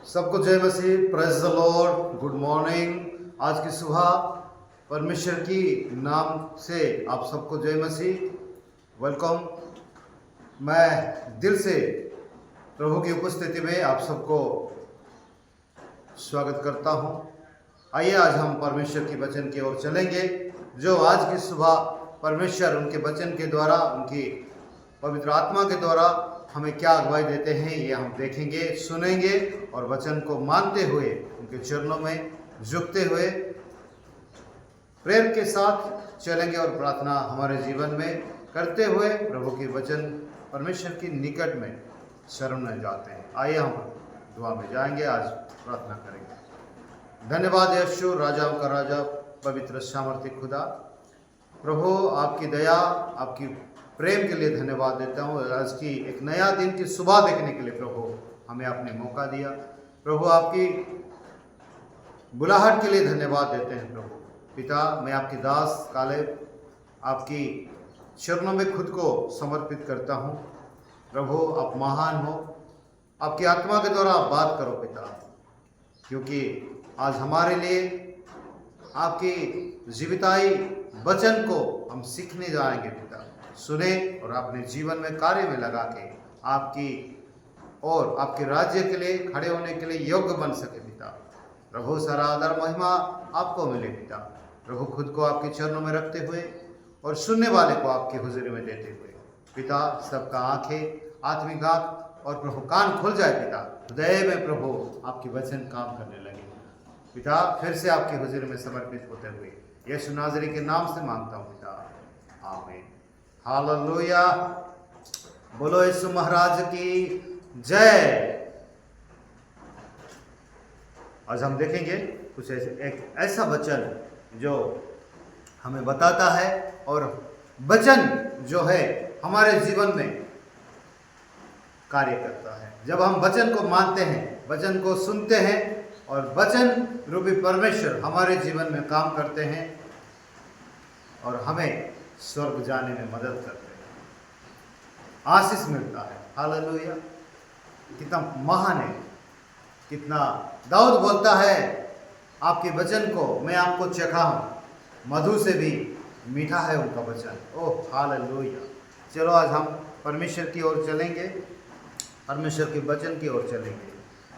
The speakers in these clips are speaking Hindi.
सबको जय मसीह, praise the Lord, good morning. आज की सुबह परमेश्वर की नाम से आप सबको जय मसीह, वेलकम। मैं दिल से प्रभु की उपस्थिति में आप सबको स्वागत करता हूं। आइए आज हम परमेश्वर के वचन की ओर चलेंगे। जो आज की सुबह परमेश्वर उनके वचन के द्वारा, उनकी पवित्र आत्मा के द्वारा हमें क्या अगुवाई देते हैं, ये हम देखेंगे, सुनेंगे और वचन को मानते हुए उनके चरणों में झुकते हुए प्रेम के साथ चलेंगे और प्रार्थना हमारे जीवन में करते हुए प्रभु की वचन परमेश्वर की निकट में शरण में जाते हैं। आइए हम दुआ में जाएंगे, आज प्रार्थना करेंगे। धन्यवाद यीशु, राजाओं का राजा, पवित्र सामर्थ्य खुदा, प्रभु आपकी दया, आपकी प्रेम के लिए धन्यवाद देता हूँ। आज की एक नया दिन की सुबह देखने के लिए प्रभु हमें आपने मौका दिया। प्रभु आपकी बुलाहट के लिए धन्यवाद देते हैं। प्रभु पिता, मैं आपकी दास कालेब आपकी चरणों में खुद को समर्पित करता हूँ। प्रभु आप महान हो, आपकी आत्मा के द्वारा आप बात करो पिता, क्योंकि आज हमारे लिए आपकी जीविताई वचन को हम सीखने जाएंगे पिता। सुने और अपने जीवन में कार्य में लगा के आपकी और आपके राज्य के लिए खड़े होने के लिए योग्य बन सके पिता। प्रभु सारा आदर महिमा आपको मिले पिता। प्रभु खुद को आपके चरणों में रखते हुए और सुनने वाले को आपकी हुजूरी में देते हुए पिता, सबका आंखें, आत्मिक आंख और प्रभु कान खुल जाए पिता। हृदय में प्रभु आपकी वचन काम करने लगे पिता। फिर से आपकी हुजूरी में समर्पित होते हुए यीशु नाज़री के नाम से मांगता हूँ पिता, आमीन। हालेलुया। बोलो यीशु महाराज की जय। आज हम देखेंगे कुछ एक ऐसा वचन जो हमें बताता है, और वचन जो है हमारे जीवन में कार्य करता है। जब हम वचन को मानते हैं, वचन को सुनते हैं और वचन रूपी परमेश्वर हमारे जीवन में काम करते हैं और हमें स्वर्ग जाने में मदद करते हैं, आशीष मिलता है। हालेलुया। कितना महान है, कितना दाऊद बोलता है, आपके वचन को मैं आपको चखा हूँ, मधु से भी मीठा है उनका वचन। Oh hallelujah. चलो आज हम परमेश्वर की ओर चलेंगे, परमेश्वर के वचन की ओर चलेंगे।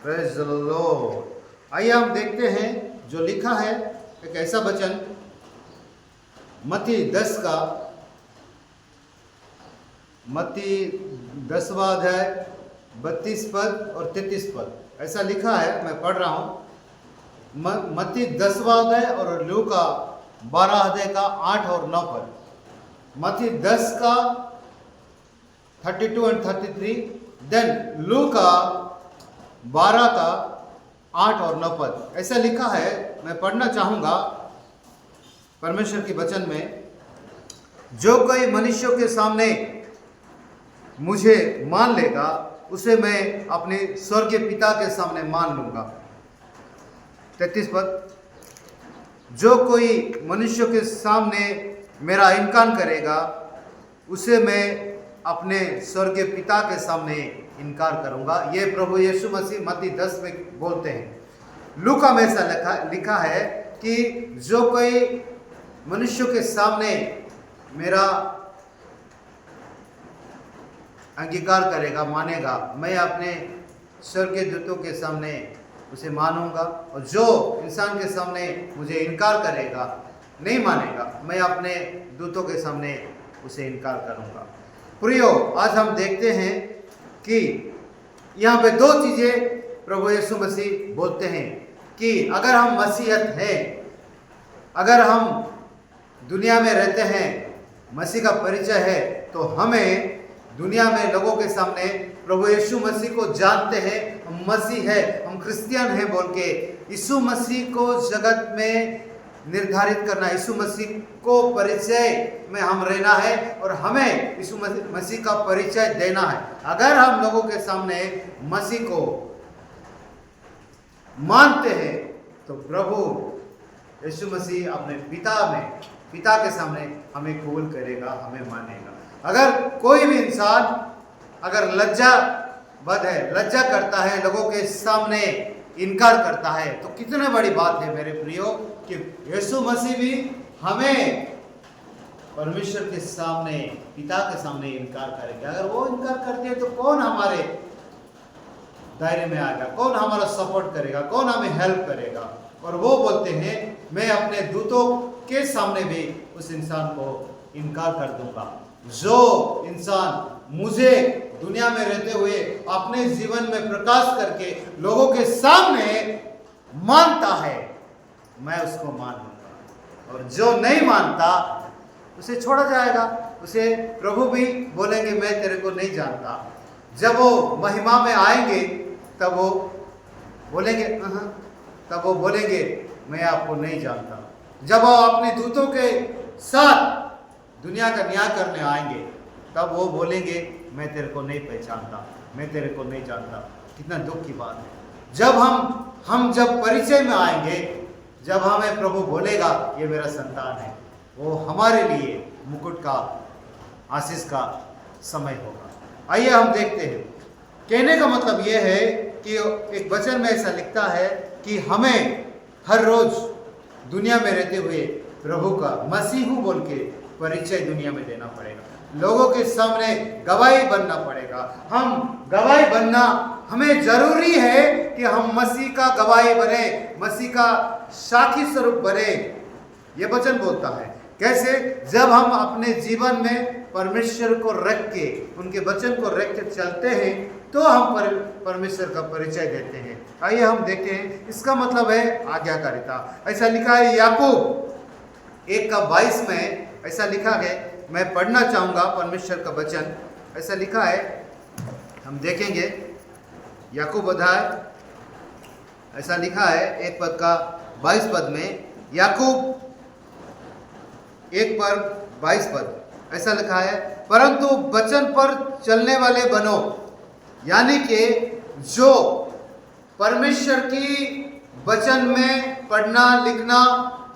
Praise the Lord. आइए हम देखते हैं जो लिखा है, एक ऐसा वचन मत्ती 10वां अध्याय 32 पद और 33 पद ऐसा लिखा है। मैं पढ़ रहा हूँ। मत्ती 10वां अध्याय और लूका 12 अध्याय का 8 और 9 पद। मत्ती 10 का 32 और 33, देन लूका 12 का 8 और 9 पद ऐसा लिखा है। मैं पढ़ना चाहूँगा परमेश्वर के वचन में। जो कोई मनुष्यों के सामने मुझे मान लेगा, उसे मैं अपने स्वर्गीय पिता के सामने मान लूँगा। 33 पद। जो कोई मनुष्यों के सामने मेरा इनकार करेगा, उसे मैं अपने स्वर्गीय पिता के सामने इनकार करूँगा। ये प्रभु यीशु मसीह मत्ती 10 में बोलते हैं। लूका में ऐसा लिखा है कि जो कोई मनुष्यों के सामने मेरा अंगीकार करेगा, मानेगा, मैं अपने स्वर्गीय दूतों के सामने उसे मानूंगा। और जो इंसान के सामने मुझे इनकार करेगा, नहीं मानेगा, मैं अपने दूतों के सामने उसे इनकार करूंगा। प्रियो, आज हम देखते हैं कि यहाँ पे दो चीज़ें प्रभु यीशु मसीह बोलते हैं कि अगर हम मसीहत हैं, अगर हम दुनिया में रहते हैं, मसीह का परिचय है, तो हमें दुनिया में लोगों के सामने प्रभु यीशु मसीह को जानते हैं, हम मसीह है, हम क्रिश्चियन हैं बोल के यीशु मसीह को जगत में निर्धारित करना, यीशु मसीह को परिचय में हम रहना है और हमें यीशु मसीह का परिचय देना है। अगर हम लोगों के सामने मसीह को मानते हैं तो प्रभु यीशु मसीह अपने पिता के सामने हमें कबूल करेगा, हमें मानेगा। अगर कोई भी इंसान अगर लज्जा बद है, लज्जा करता है, लोगों के सामने इनकार करता है। तो कितनी बड़ी बात है मेरे प्रियो कि यीशु मसीह भी हमें परमेश्वर के सामने, पिता के सामने इनकार करेंगे। अगर वो इनकार करते हैं तो कौन हमारे दायरे में आएगा, कौन हमारा सपोर्ट करेगा, कौन हमें हेल्प करेगा। और वो बोलते हैं मैं अपने दूतों के सामने भी उस इंसान को इनकार कर दूंगा। जो इंसान मुझे दुनिया में रहते हुए अपने जीवन में प्रकाश करके लोगों के सामने मानता है, मैं उसको मान लूंगा। और जो नहीं मानता उसे छोड़ा जाएगा। उसे प्रभु भी बोलेंगे मैं तेरे को नहीं जानता। जब वो महिमा में आएंगे तब वो बोलेंगे तब वो बोलेंगे मैं आपको नहीं जानता। जब वो अपने दूतों के साथ दुनिया का न्याय करने आएंगे तब वो बोलेंगे मैं तेरे को नहीं पहचानता, मैं तेरे को नहीं जानता। कितना दुख की बात है। जब हम जब परिचय में आएंगे, जब हमें प्रभु बोलेगा ये मेरा संतान है, वो हमारे लिए मुकुट का, आशीष का समय होगा। आइए हम देखते हैं। कहने का मतलब यह है कि एक वचन में ऐसा लिखता है कि हमें हर रोज दुनिया में रहते हुए प्रभु का मसीह बोल के परिचय दुनिया में देना पड़ेगा। लोगों के सामने गवाही बनना पड़ेगा। हम गवाही बनना, हमें जरूरी है कि हम मसीह का गवाही बने, मसीह का साक्षी स्वरूप बने। ये वचन बोलता है। कैसे? जब हम अपने जीवन में परमेश्वर को रख के, उनके वचन को रख के चलते हैं तो हम परमेश्वर का परिचय देते हैं। आइए हम देखते हैं। इसका मतलब है आज्ञाकारिता। ऐसा लिखा है याकूब 1:22 में ऐसा लिखा है। मैं पढ़ना चाहूँगा परमेश्वर का वचन। ऐसा लिखा है, हम देखेंगे। याकूब अध्याय, ऐसा लिखा है 1:22 में, याकूब 1:22 ऐसा लिखा है, परंतु वचन पर चलने वाले बनो, यानी कि जो परमेश्वर की वचन में पढ़ना लिखना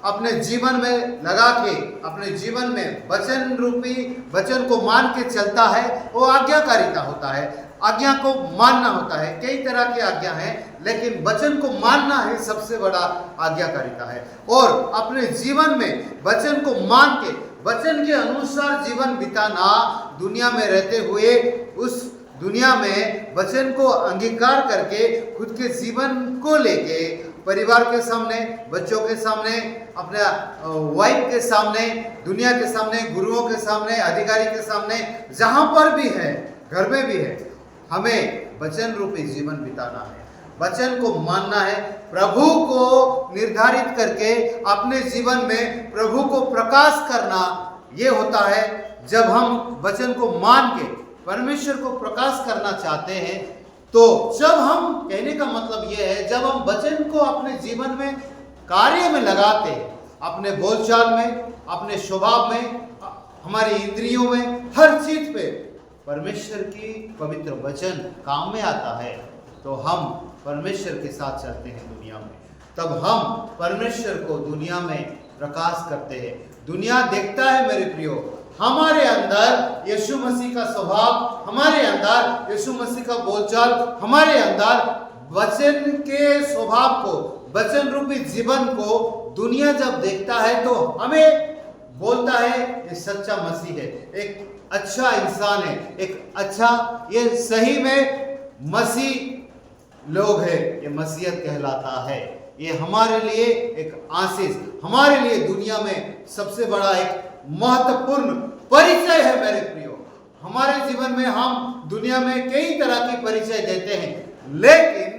अपने जीवन में लगा के, अपने जीवन में वचन रूपी वचन को मान के चलता है, वो आज्ञाकारिता होता है। आज्ञा को मानना होता है। कई तरह की आज्ञा है, लेकिन वचन को मानना है सबसे बड़ा आज्ञाकारिता है। और अपने जीवन में वचन को मान के, वचन के अनुसार जीवन बिताना, दुनिया में रहते हुए उस दुनिया में वचन को अंगीकार करके खुद के जीवन को लेके परिवार के सामने, बच्चों के सामने, अपने वाइफ के सामने, दुनिया के सामने, गुरुओं के सामने, अधिकारी के सामने, जहां पर भी है, घर में भी है, हमें वचन रूपी जीवन बिताना है। वचन को मानना है, प्रभु को निर्धारित करके अपने जीवन में प्रभु को प्रकाश करना। ये होता है जब हम वचन को मान के परमेश्वर को प्रकाश करना चाहते हैं। तो जब हम, कहने का मतलब यह है, जब हम वचन को अपने जीवन में कार्य में लगाते हैं, अपने बोलचाल में, अपने स्वभाव में, हमारी इंद्रियों में, हर चीज पे परमेश्वर की पवित्र वचन काम में आता है, तो हम परमेश्वर के साथ चलते हैं दुनिया में। तब हम परमेश्वर को दुनिया में प्रकाश करते हैं। दुनिया देखता है मेरे प्रियो, हमारे अंदर यीशु मसीह का स्वभाव, हमारे अंदर यीशु मसीह का बोलचाल, हमारे अंदर वचन के स्वभाव को, वचन रूपी जीवन को दुनिया जब देखता है तो हमें बोलता है ये सच्चा मसीह है, एक अच्छा इंसान है, एक अच्छा, ये सही में मसीह लोग है, ये मसीहत कहलाता है। ये हमारे लिए एक आशीष, हमारे लिए दुनिया में सबसे बड़ा एक महत्वपूर्ण परिचय है मेरे प्रियो। हमारे जीवन में हम दुनिया में कई तरह की परिचय देते हैं, लेकिन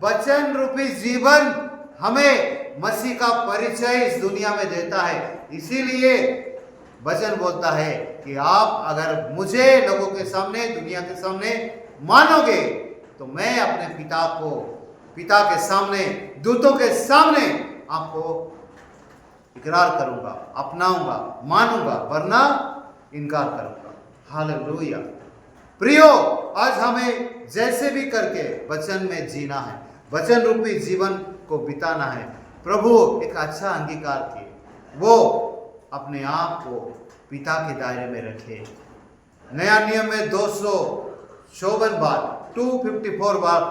वचन रूपी जीवन हमें मसीह का परिचय इस दुनिया में देता है। इसीलिए वचन बोलता है कि आप अगर मुझे लोगों के सामने, दुनिया के सामने मानोगे तो मैं अपने पिता के सामने, दूतों के सामने आपको इकरार करूंगा, अपनाऊंगा, मानूंगा, वरना इनकार करूंगा। हालेलुया। प्रियो, आज हमें जैसे भी करके वचन में जीना है, वचन रूपी जीवन को बिताना है। प्रभु एक अच्छा अंगीकार किए, वो अपने आप को पिता के दायरे में रखे। नया नियम में 254 बार 254 बार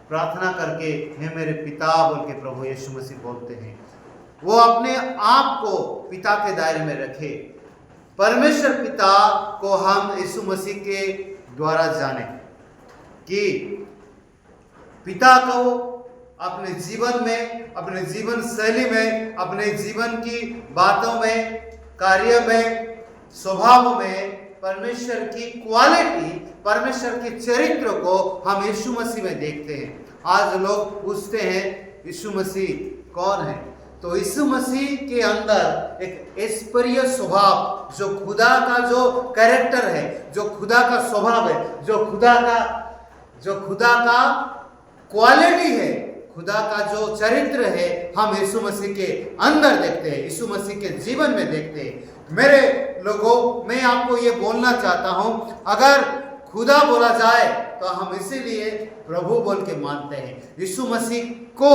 प्रार्थना करके हे मेरे पिता बोल के प्रभु यीशु मसीह बोलते हैं। वो अपने आप को पिता के दायरे में रखे। परमेश्वर पिता को हम यीशु मसीह के द्वारा जाने कि पिता को अपने जीवन में, अपने जीवन शैली में, अपने जीवन की बातों में, कार्य में, स्वभाव में परमेश्वर की क्वालिटी, परमेश्वर के चरित्र को हम यीशु मसीह में देखते हैं। आज लोग पूछते हैं यीशु मसीह कौन है, तो यीशु मसीह के अंदर एक ऐश्वर्य स्वभाव, जो खुदा का जो कैरेक्टर है, जो खुदा का स्वभाव है, जो खुदा का क्वालिटी है, खुदा का जो चरित्र है, हम यीशु मसीह के अंदर देखते हैं, यीशु मसीह के जीवन में देखते हैं। मेरे लोगों, मैं आपको ये बोलना चाहता हूं, अगर खुदा बोला जाए तो हम इसीलिए प्रभु बोल के मानते हैं, यीशु मसीह को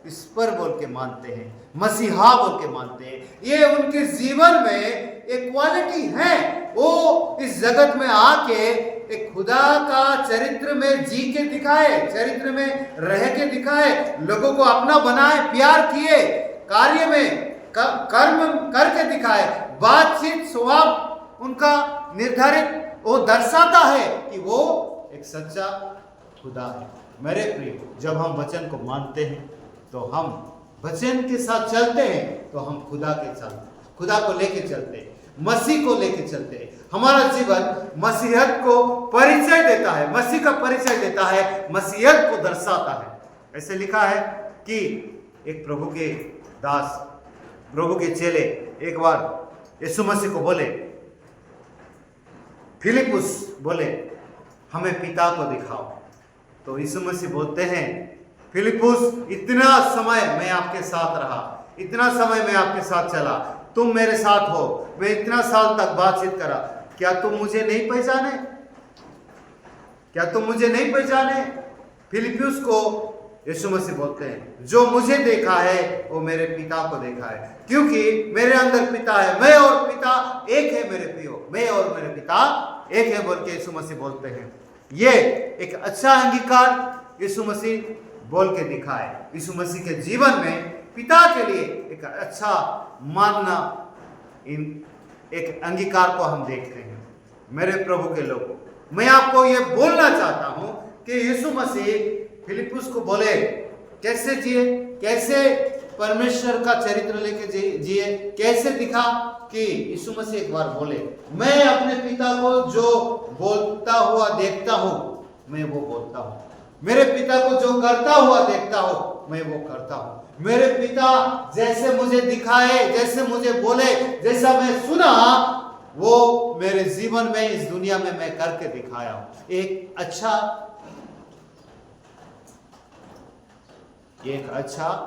ईश्वर बोल के मानते हैं, मसीहा बोल के मानते हैं। ये उनके जीवन में एक क्वालिटी है। वो इस जगत में आके एक खुदा का चरित्र में जी के दिखाए, चरित्र में रह के दिखाए, लोगों को अपना बनाए, प्यार किए, कार्य में कर्म करके दिखाए, बातचीत स्वभाव उनका निर्धारित वो दर्शाता है कि वो एक सच्चा खुदा है। मेरे प्रिय, जब हम वचन को मानते हैं तो हम वचन के साथ चलते हैं, तो हम खुदा को लेके चलते हैं, मसीह को लेके चलते हैं। हमारा जीवन मसीहत को परिचय देता है, मसीह का परिचय देता है, मसीहत को दर्शाता है। ऐसे लिखा है कि एक प्रभु के दास, प्रभु के चेले एक बार यीशु मसीह को बोले, फिलिपुस बोले हमें पिता को दिखाओ। तो यीशु मसीह बोलते हैं, फिलिपुस, इतना समय मैं आपके साथ रहा, इतना समय मैं आपके साथ चला, तुम मेरे साथ हो, मैं इतना साल तक बातचीत करा, क्या तुम मुझे नहीं पहचाने? क्या तुम मुझे नहीं पहचाने? फिलिपुस को यीशु मसीह बोलते हैं, जो मुझे देखा है वो मेरे पिता को देखा है, क्योंकि मेरे अंदर पिता है, मैं और पिता एक है। मेरे प्रियो, मैं और मेरे पिता एक है बोल के यीशु मसीह बोलते हैं। ये एक अच्छा अंगीकार यीशु मसीह बोल के दिखाए। यीशु मसीह के जीवन में पिता के लिए एक अच्छा मानना, एक अंगीकार को हम देखते हैं। मेरे प्रभु के लोगों, मैं आपको ये बोलना चाहता हूं कि यीशु मसीह फिलिपुस को बोले कैसे जिए, कैसे परमेश्वर का चरित्र लेके जिए, कैसे दिखा कि यीशु मसीह एक बार बोले, मैं अपने पिता को जो बोलता हुआ देखता हूं मैं वो बोलता हूं, मेरे पिता को जो करता हुआ देखता हूं मैं वो करता हूं। मेरे पिता जैसे मुझे दिखाए, जैसे मुझे बोले, जैसा मैं सुना, वो मेरे जीवन में, इस दुनिया में मैं करके दिखाया हूं। एक अच्छा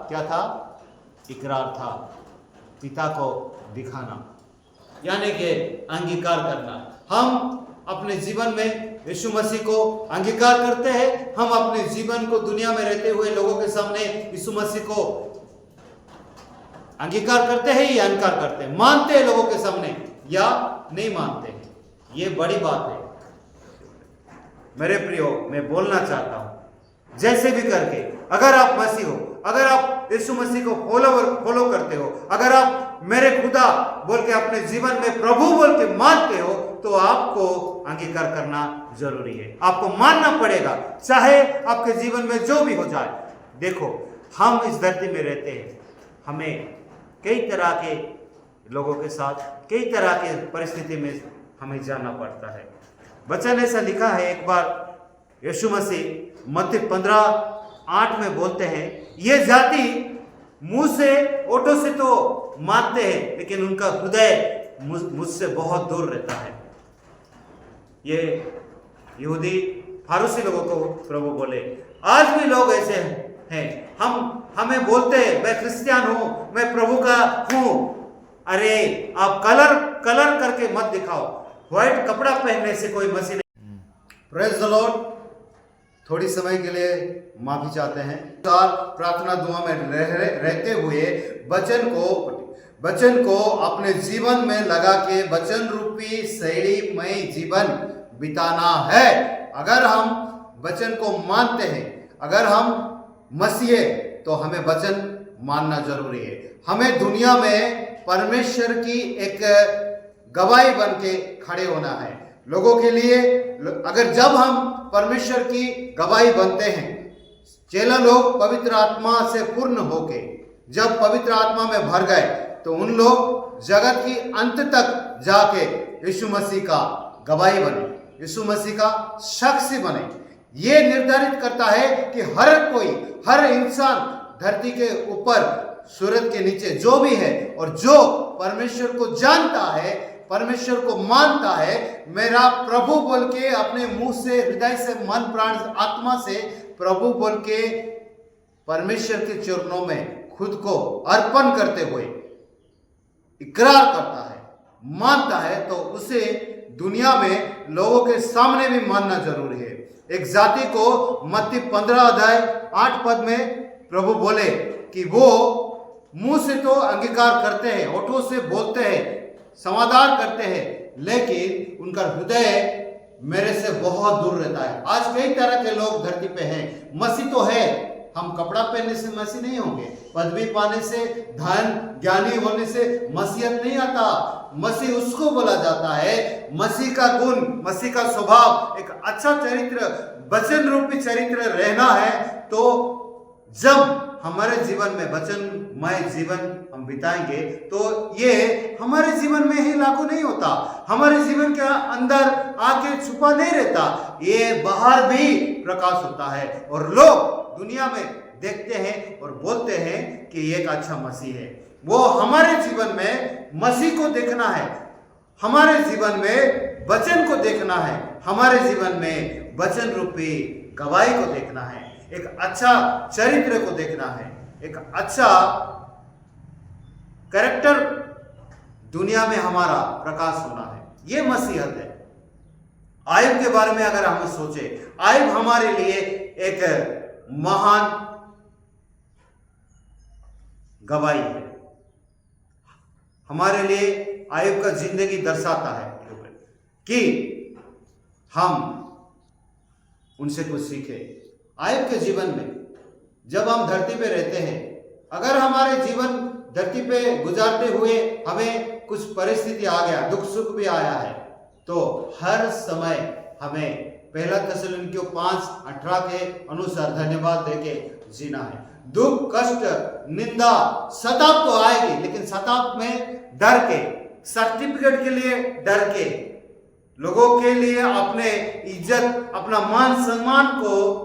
क्या था? इकरार था, पिता को दिखाना, यानी कि अंगीकार करना। हम अपने जीवन में यीशु मसीह को अंगीकार करते हैं, हम अपने जीवन को दुनिया में रहते हुए लोगों के सामने यीशु मसीह को अंगीकार करते हैं या इनकार करते हैं, मानते हैं लोगों के सामने या नहीं मानते हैं। ये बड़ी बात है। मेरे प्रियो, मैं बोलना चाहता हूं, जैसे भी करके, अगर आप मसीह हो, अगर आप यीशु मसीह को फॉलो करते हो, अगर आप मेरे खुदा बोल के अपने जीवन में प्रभु बोल के मानते हो, तो आपको अंगीकार करना जरूरी है, आपको मानना पड़ेगा, चाहे आपके जीवन में जो भी हो जाए। देखो, हम इस धरती में रहते हैं, हमें कई तरह के लोगों के साथ, कई तरह के परिस्थिति में हमें जाना पड़ता है। वचन ऐसा लिखा है, एक बार यीशु मसीह मत्ती 15:8 में बोलते हैं, ये जाति मुंह से, ओठों से तो मानते हैं, लेकिन उनका हृदय मुझसे बहुत दूर रहता है। ये यहूदी फारूसी लोगों को प्रभु बोले, आज भी लोग ऐसे हैं, हमें बोलते हैं मैं क्रिश्चियन हूं, मैं प्रभु का हूं। अरे आप कलर करके मत दिखाओ, व्हाइट कपड़ा पहनने से कोई मसीह नहीं। Praise the Lord. थोड़ी समय के लिए माफी चाहते हैं। प्रार्थना दुआ में रहते हुए वचन को अपने जीवन में लगा के वचन रूपी शैली में जीवन बिताना है। अगर हम वचन को मानते हैं। अगर हम मसीह है तो हमें वचन मानना जरूरी है। हमें दुनिया में परमेश्वर की एक गवाही बन के खड़े होना है लोगों के लिए। अगर जब हम परमेश्वर की गवाही बनते हैं, चेला लोग पवित्र आत्मा से पूर्ण होके जब पवित्र आत्मा में भर गए तो उन लोग जगत की अंत तक जाके यीशु मसीह का गवाही बने, यीशु मसीह का साक्षी बने। ये निर्धारित करता है कि हर कोई, हर इंसान धरती के ऊपर, सूरज के नीचे जो भी है और जो परमेश्वर को जानता है, परमेश्वर को मानता है, मेरा प्रभु बोल के अपने मुंह से, हृदय से, मन, प्राण, आत्मा से प्रभु बोल के परमेश्वर के चरणों में खुद को अर्पण करते हुए इकरार करता है, मानता है, तो उसे दुनिया में लोगों के सामने भी मानना जरूरी है। एक जाति को मत्ती 15 अध्याय 8 पद में प्रभु बोले कि वो मुंह से तो अंगीकार करते हैं, होठों से बोलते हैं, समाधान करते हैं, लेकिन उनका हृदय मेरे से बहुत दूर रहता है। आज कई तरह के लोग धरती पे हैं। मसीह तो है, हम कपड़ा पहनने से मसीह नहीं होंगे, पदवी पाने से, धन ज्ञानी होने से मसीहत नहीं आता। मसीह उसको बोला जाता है, मसीह का गुण, मसीह का स्वभाव, एक अच्छा चरित्र, वचन रूपी चरित्र रहना है। तो जब हमारे जीवन में वचनमय जीवन हम बिताएंगे तो ये हमारे जीवन में ही लागू नहीं होता, हमारे जीवन के अंदर आके छुपा नहीं रहता, ये बाहर भी प्रकाश होता है और लोग दुनिया में देखते हैं और बोलते हैं कि ये एक अच्छा मसीह है। वो हमारे जीवन में मसीह को देखना है, हमारे जीवन में वचन को देखना है, हमारे जीवन में वचन रूपी गवाही को देखना है, एक अच्छा चरित्र को देखना है, एक अच्छा कैरेक्टर दुनिया में हमारा प्रकाश होना है। ये मसीहत है। आयब के बारे में अगर हम सोचे, आयब हमारे लिए एक महान गवाही है। हमारे लिए आयब का जिंदगी दर्शाता है कि हम उनसे कुछ सीखे। आयब के जीवन में जब हम धरती पे रहते हैं, अगर हमारे जीवन धरती पे गुजारते हुए हमें कुछ परिस्थिति आ गया, दुख सुख भी आया है, तो हर समय हमें पहला थिस्सलुनीकियों 5:18 के अनुसार धन्यवाद देके जीना है। दुख, कष्ट, निंदा, सताप तो आएगी, लेकिन सताप में डर के, सर्टिफिकेट के लिए डर के, लोगों के लिए अपने इज्जत, अपना मान सम्मान को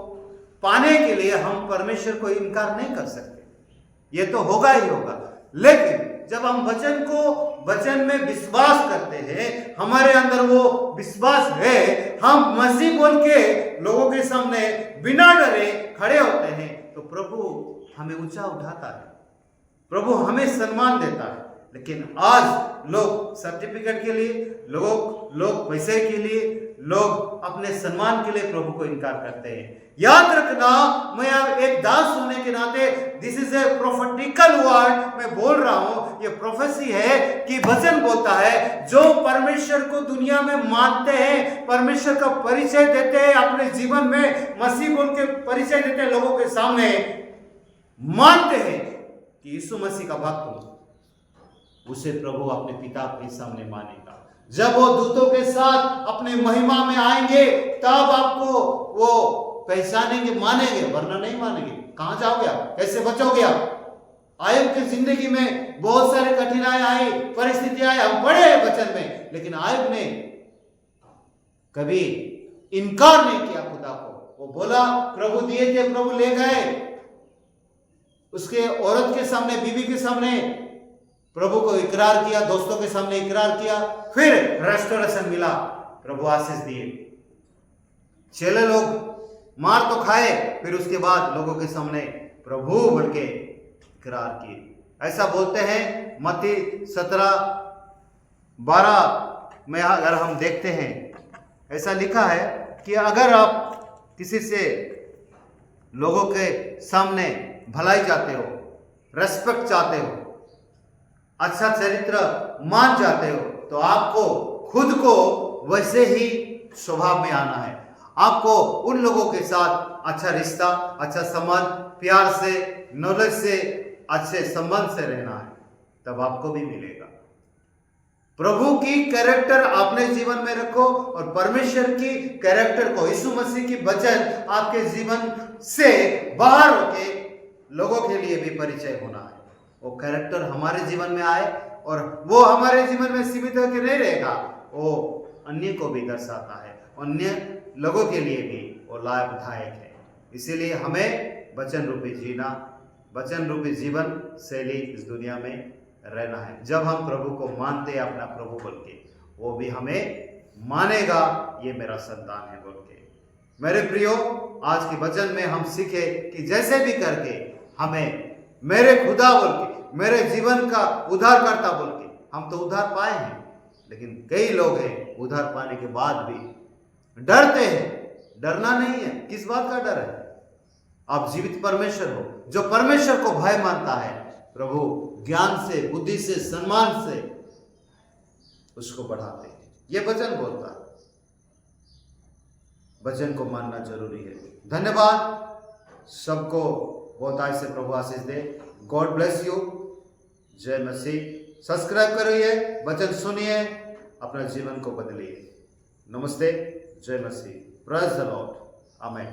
पाने के लिए हम परमेश्वर को इनकार नहीं कर सकते। ये तो होगा ही होगा। लेकिन जब हम वचन में विश्वास करते हैं, हमारे अंदर वो विश्वास है, हम मसीह बोल के लोगों के सामने बिना डरे खड़े होते हैं, तो प्रभु हमें ऊंचा उठाता है, प्रभु हमें सम्मान देता है। लेकिन आज लोग सर्टिफिकेट के लिए, लोग पैसे के लिए, लोग अपने सम्मान के लिए प्रभु को इनकार करते हैं। याद रखना, मैं एक दास होने के नाते दिस इज ए प्रोफेटिकल वर्ड मैं बोल रहा हूं। ये प्रोफेसी है कि वचन बोलता है, जो परमेश्वर को दुनिया में मानते हैं, परमेश्वर का परिचय देते हैं अपने जीवन में, मसीह बोल के परिचय देते हैं लोगों के सामने, मानते हैं कि यीशु मसीह का भक्त हूं, उसे प्रभु अपने पिता के सामने मानेगा। जब वो दूतों के साथ अपने महिमा में आएंगे, तब आपको वो पहचानेंगे, मानेंगे, वरना नहीं मानेंगे। कहां जाओगे आप, कैसे बचोगे आप? आयब की जिंदगी में बहुत सारे कठिनाई आई, परिस्थितियां आई, हम पढ़े वचन में, लेकिन आयब ने कभी इनकार नहीं किया खुदा को। वो बोला प्रभु दिए थे, प्रभु ले गए। उसके औरत के सामने, बीवी के सामने प्रभु को इकरार किया, दोस्तों के सामने इकरार किया, फिर रेस्टोरेशन मिला, प्रभु आशीष दिए। चेले लोग मार तो खाए, फिर उसके बाद लोगों के सामने प्रभु बोल के इकरार किए। ऐसा बोलते हैं मत्ती 17:12 में अगर हम देखते हैं, ऐसा लिखा है कि अगर आप किसी से लोगों के सामने भलाई चाहते हो, रेस्पेक्ट चाहते हो, अच्छा चरित्र मान चाहते हो, तो आपको खुद को वैसे ही स्वभाव में आना है। आपको उन लोगों के साथ अच्छा रिश्ता, अच्छा संबंध, प्यार से, नॉलेज से, अच्छे संबंध से रहना है, तब आपको भी मिलेगा। प्रभु की कैरेक्टर अपने जीवन में रखो और परमेश्वर की कैरेक्टर को, यीशु मसीह की वचन आपके जीवन से बाहर होके लोगों के लिए भी परिचय होना है। वो कैरेक्टर हमारे जीवन में आए और वो हमारे जीवन में सीमित होकर नहीं रहेगा, वो अन्य को भी दर्शाता है, अन्य लोगों के लिए भी वो लाभदायक है। इसीलिए हमें वचन रूपी जीना, वचन रूपी जीवन शैली इस दुनिया में रहना है। जब हम प्रभु को मानते हैं अपना प्रभु बोल के, वो भी हमें मानेगा ये मेरा संतान है बोल के। मेरे प्रियो, आज के वचन में हम सीखे कि जैसे भी करके हमें मेरे खुदा बोल के, मेरे जीवन का उद्धारकर्ता बोल के, हम तो उद्धार पाए हैं, लेकिन कई लोग हैं उद्धार पाने के बाद भी डरते हैं। डरना नहीं है, किस बात का डर है? आप जीवित परमेश्वर हो, जो परमेश्वर को भय मानता है, प्रभु ज्ञान से, बुद्धि से, सम्मान से उसको बढ़ाते हैं। यह वचन बोलता है, वचन को मानना जरूरी है। धन्यवाद सबको, बहुत आज से प्रभु आशीष दे। God bless you. जय मसीह। सब्सक्राइब करिए, वचन सुनिए, अपना जीवन को बदलिए। नमस्ते, जय मसीह। Praise the Lord. आमीन।